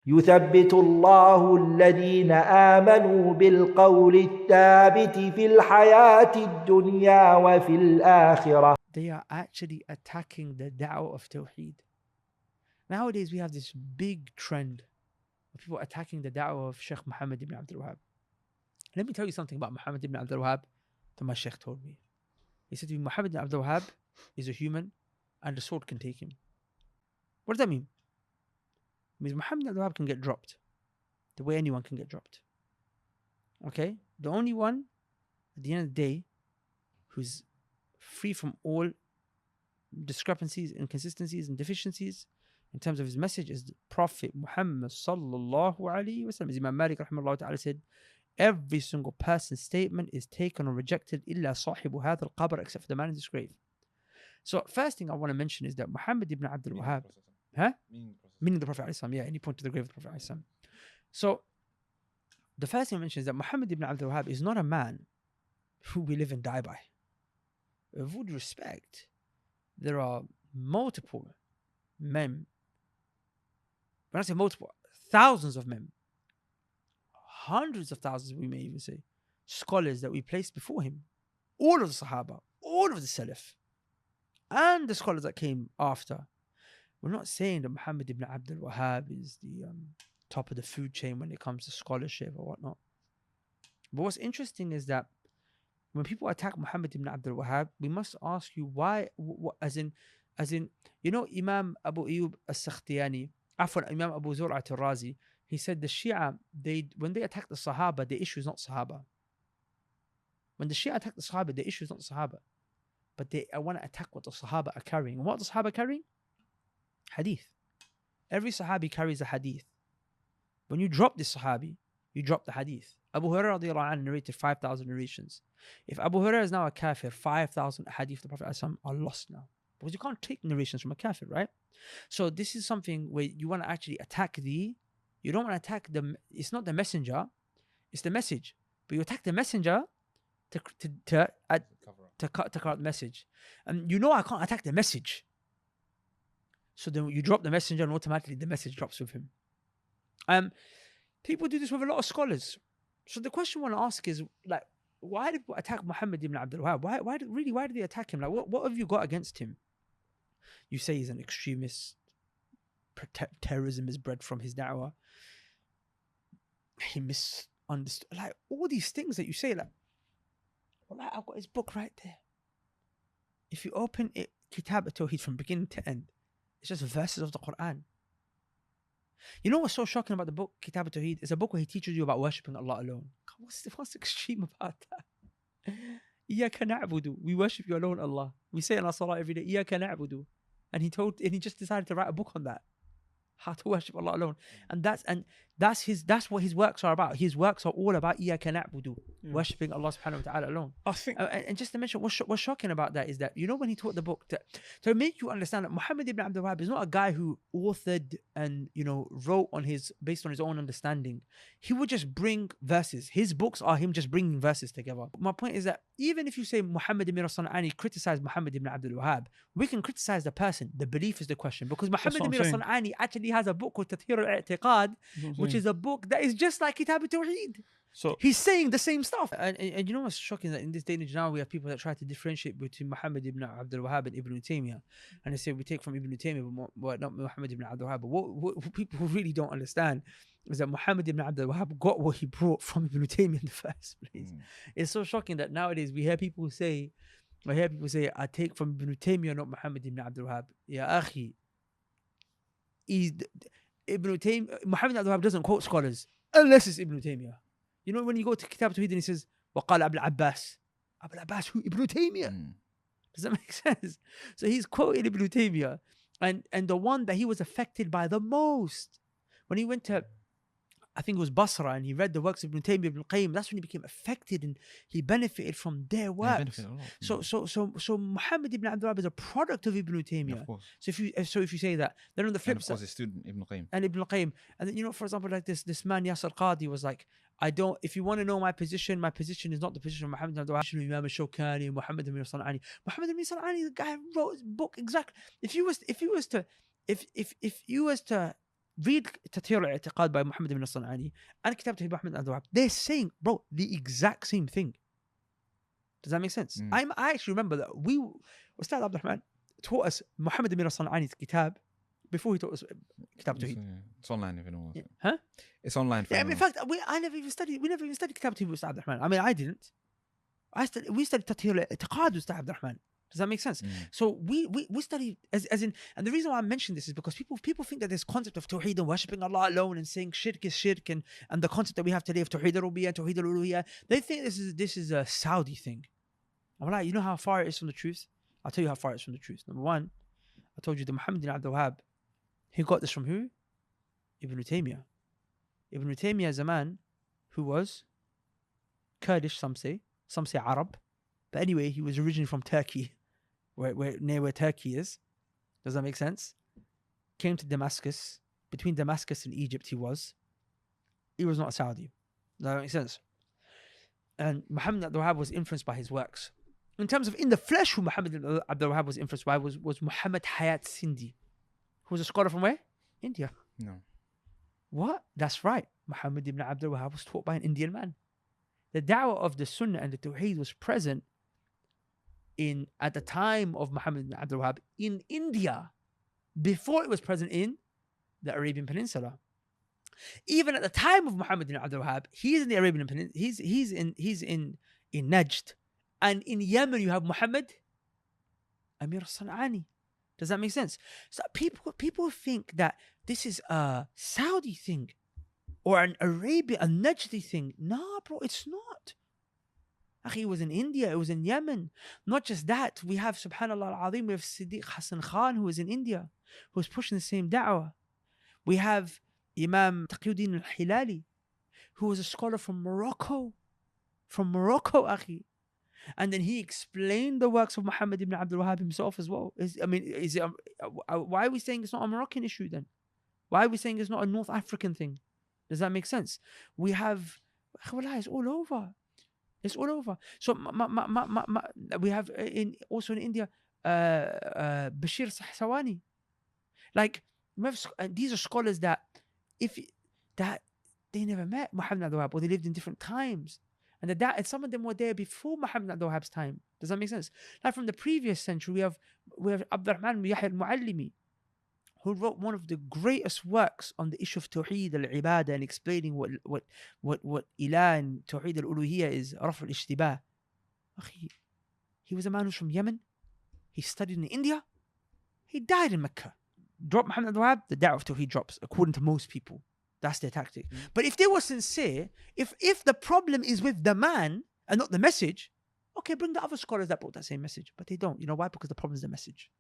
يثبت الله الذين آمنوا بالقول الثابت في الحياة الدنيا وفي الآخرة. They are actually attacking the Dawah of Tawheed. Nowadays we have this big trend of people attacking the Dawah of Sheikh Muhammad ibn Abdul Wahhab. Let me tell you something about Muhammad ibn Abdul Wahhab that my Sheikh told me. He said to me, Muhammad ibn Abdul Wahhab is a human and the sword can take him. What does that mean? It means Muhammad ibn Abdul Wahhab can get dropped the way anyone can get dropped. Okay? The only one at the end of the day who's free from all discrepancies, inconsistencies, and deficiencies in terms of his message is the Prophet Muhammad sallallahu alaihi wasallam. As Imam Malik rahimahullah ta'ala said, every single person's statement is taken or rejected illa sahibu hadha al-qabr, except for the man in this grave. So first thing I want to mention is that Muhammad ibn Abdul Wahhab, meaning the Prophet ﷺ, yeah, and he pointed to the grave of the Prophet ﷺ. So the first thing I mention is that Muhammad ibn Abdul Wahhab is not a man who we live and die by. With all due respect, there are multiple men, when I say multiple, thousands of men, hundreds of thousands we may even say, scholars that we placed before him, all of the Sahaba, all of the Salaf, and the scholars that came after. We're not saying that Muhammad ibn Abdul Wahhab is the top of the food chain when it comes to scholarship or whatnot. But what's interesting is that when people attack Muhammad ibn Abdul Wahhab, we must ask you why, as in, you know, Imam Abu Ayyub al-Sakhtiyani, Imam Abu Zur'at al-Razi, he said the Shia, when they attack the Sahaba, the issue is not Sahaba. When the Shia attack the Sahaba, the issue is not Sahaba. But they want to attack what the Sahaba are carrying. And what the Sahaba are carrying? Hadith. Every Sahabi carries a Hadith. When you drop this Sahabi, you drop the Hadith. Abu Hurairah radiallahu anhu narrated 5,000 narrations. If Abu Hurairah is now a kafir, 5,000 Hadith of the Prophet are lost now. Because you can't take narrations from a kafir, right? So this is something where you want to actually attack you don't want to attack it's not the messenger, it's the message. But you attack the messenger to cover up the message. And you know I can't attack the message. So then you drop the messenger and automatically the message drops with him. People do this with a lot of scholars. So the question I want to ask is, like, why did people attack Muhammad ibn Abdul Wahhab? Why did they attack him? Like, what have you got against him? You say he's an extremist. Terrorism is bred from his da'wah. He misunderstood. Like, all these things that you say, like, I've got his book right there. If you open it, Kitab Tawheed from beginning to end, it's just verses of the Quran. You know what's so shocking about the book Kitab Tawheed? It's a book where he teaches you about worshipping Allah alone. What's extreme about that? Iyaka na'budu. We worship you alone, Allah. We say in our salah every day, Iyaka na'budu. And he just decided to write a book on that. How to worship Allah alone. And that's what his works are about. His works are all about Iyaka na'budu, worshipping Allah subhanahu wa ta'ala alone. I think and just to mention what's shocking about that is that, you know, when he taught the book, to make you understand that Muhammad ibn Abdul Wahhab is not a guy who authored and, you know, wrote based on his own understanding. He would just bring verses. His books are him just bringing verses together. My point is that even if you say Muhammad ibn San'ani criticized Muhammad ibn Abdul Wahhab, we can criticize the person. The belief is the question. Because Muhammad ibn San'ani actually has a book called Tathhir al-I'tiqad, which is a book that is just like Kitab al-Tawheed. So he's saying the same stuff. And you know what's shocking? That in this day and age now we have people that try to differentiate between Muhammad ibn Abdul Wahhab and Ibn Taymiyyah. And they say we take from Ibn Taymiyyah, but not Muhammad ibn Abdul Wahhab. But what people who really don't understand is that Muhammad ibn Abdul Wahhab got what he brought from Ibn Taymiyyah in the first place. It's so shocking that nowadays we hear people say, I take from Ibn Taymiyyah, not Muhammad ibn Abdul Wahhab. Ya akhi, Muhammad ibn Abdul Wahhab doesn't quote scholars unless it's Ibn Taymiyyah. You know, when you go to Kitab Tawheed and he says, وَقَالَ Abu al-Abbas. Abu al-Abbas, who? Ibn Taymiyyah. Does that make sense? So he's quoting Ibn Taymiyyah, and the one that he was affected by the most, when he went to, I think it was Basra, and he read the works of Ibn Taymiyyah, Ibn Qayyim, that's when he became affected and he benefited from their works. So Muhammad ibn Abdul Wahhab is a product of Ibn Taymiyyah. So if you say that, then on the flip side, his student Ibn Qayyim. And then, you know, for example, like this man Yasir Qadi was like, if you want to know my position is not the position of Muhammad ibn Abdul Wahhab, Imam al-Shawkani, Muhammad ibn San'ani. Muhammad ibn San'ani, the guy who wrote his book exactly. If you was to read Tathir al-I'tiqad by Muhammad ibn San'ani and Kitab Tawheed by Muhammad ibn Abdul Wahhab. They're saying, bro, the exact same thing. Does that make sense? I actually remember that Ustad Abdul Rahman taught us Muhammad ibn San'ani's Kitab before he taught us Kitab Tawheed. It's online if anyone wants it. Huh? It's online for in fact, we never even studied Kitab Tawheed with Ustad Abdul Rahman. I mean, I didn't. We studied Tathir al-I'tiqad with Ustad Abdul Rahman. Does that make sense? So we study as in, and the reason why I mention this is because people think that this concept of Tawheed and worshipping Allah alone and saying shirk is shirk and the concept that we have today of Tawheed al-Rububiyyah and Tawheed al-Uluhiyyah, they think this is a Saudi thing. I'm like, you know how far it is from the truth? I'll tell you how far it is from the truth. Number one, I told you that Muhammad ibn Abdul Wahhab, he got this from who? Ibn Taymiyyah. Ibn Taymiyyah is a man who was Kurdish, some say Arab, but anyway, he was originally from Turkey. Near where Turkey is. Does that make sense? Came to Damascus. Between Damascus and Egypt he was not a Saudi. Does that make sense? And Muhammad Abdul Wahhab was influenced by his works. In terms of in the flesh, who Muhammad Abdul Wahhab was influenced by was Muhammad Hayat Sindhi, who was a scholar from where? India. No. What? That's right. Muhammad ibn Abdul Wahhab was taught by an Indian man. The da'wah of the Sunnah and the Tawheed was present at the time of Muhammad ibn Abdul Wahhab in India before it was present in the Arabian Peninsula. Even at the time of Muhammad ibn Abdul Wahhab, he's in the Arabian Peninsula. He's in Najd, and in Yemen you have Muhammad Amir al-San'ani. Does that make sense? So people think that this is a Saudi thing or an Arabian, a Najdi thing. Nah, bro, it's not. It was in India, it was in Yemen. Not just that, we have, subhanAllah al-Azim, we have Siddiq Hassan Khan who was in India, who was pushing the same da'wah. We have Imam Taqiyuddin al-Hilali, who was a scholar from Morocco, akhi. And then he explained the works of Muhammad ibn Abdul Wahhab himself as well. Why are we saying it's not a Moroccan issue then? Why are we saying it's not a North African thing? Does that make sense? We have, it's all over. It's all over. So we have also in India Bashir Sahsawani. Like these are scholars that they never met Muhammad Abdul Wahhab, or they lived in different times, and some of them were there before Muhammad Abdul Wahhab's time. Does that make sense? Like from the previous century, we have Abdurrahman ibn Yahya al-Muallimi, who wrote one of the greatest works on the issue of Tawheed al-Ibadah and explaining what Ilah and Tawheed al-Uluhiyyah is, Raf al-Ishtibah. He was a man who's from Yemen. He studied in India. He died in Mecca. Drop Muhammad Abdul Wahhab, the Dawah of Tawheed drops, according to most people. That's their tactic. But if they were sincere, if the problem is with the man and not the message, okay, bring the other scholars that brought that same message. But they don't. You know why? Because the problem is the message.